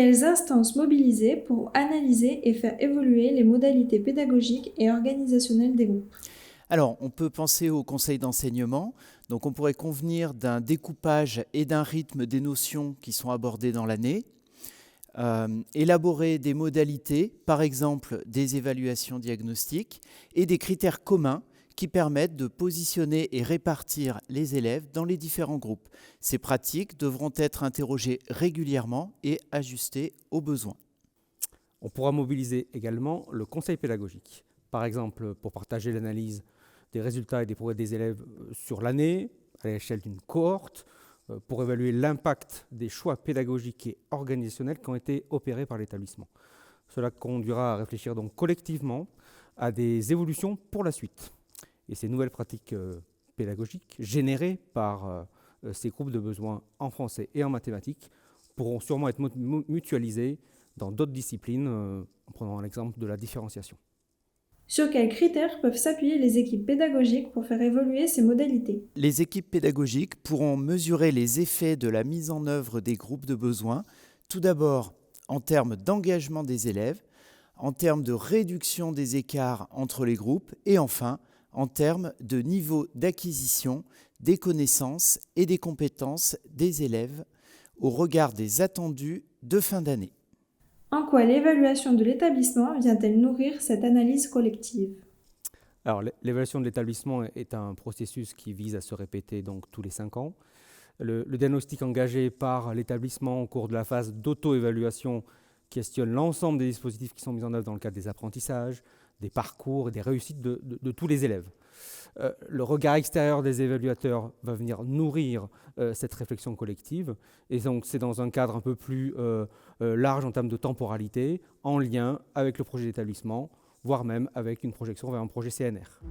Quelles instances mobiliser pour analyser et faire évoluer les modalités pédagogiques et organisationnelles des groupes? Alors, on peut penser au conseil d'enseignement. Donc, on pourrait convenir d'un découpage et d'un rythme des notions qui sont abordées dans l'année. Élaborer des modalités, par exemple des évaluations diagnostiques, et des critères communs qui permettent de positionner et répartir les élèves dans les différents groupes. Ces pratiques devront être interrogées régulièrement et ajustées aux besoins. On pourra mobiliser également le conseil pédagogique, par exemple pour partager l'analyse des résultats et des progrès des élèves sur l'année, à l'échelle d'une cohorte, pour évaluer l'impact des choix pédagogiques et organisationnels qui ont été opérés par l'établissement. Cela conduira à réfléchir donc collectivement à des évolutions pour la suite. Et ces nouvelles pratiques pédagogiques générées par ces groupes de besoins en français et en mathématiques pourront sûrement être mutualisées dans d'autres disciplines, en prenant l'exemple de la différenciation. Sur quels critères peuvent s'appuyer les équipes pédagogiques pour faire évoluer ces modalités? Les équipes pédagogiques pourront mesurer les effets de la mise en œuvre des groupes de besoins, tout d'abord en termes d'engagement des élèves, en termes de réduction des écarts entre les groupes et enfin en termes de niveau d'acquisition des connaissances et des compétences des élèves au regard des attendus de fin d'année. En quoi l'évaluation de l'établissement vient-elle nourrir cette analyse collective? Alors, l'évaluation de l'établissement est un processus qui vise à se répéter donc tous les 5 ans. Le diagnostic engagé par l'établissement au cours de la phase d'auto-évaluation questionne l'ensemble des dispositifs qui sont mis en œuvre dans le cadre des apprentissages, des parcours et des réussites de tous les élèves. Le regard extérieur des évaluateurs va venir nourrir cette réflexion collective. Et donc, c'est dans un cadre un peu plus large en termes de temporalité, en lien avec le projet d'établissement, voire même avec une projection vers un projet CNR.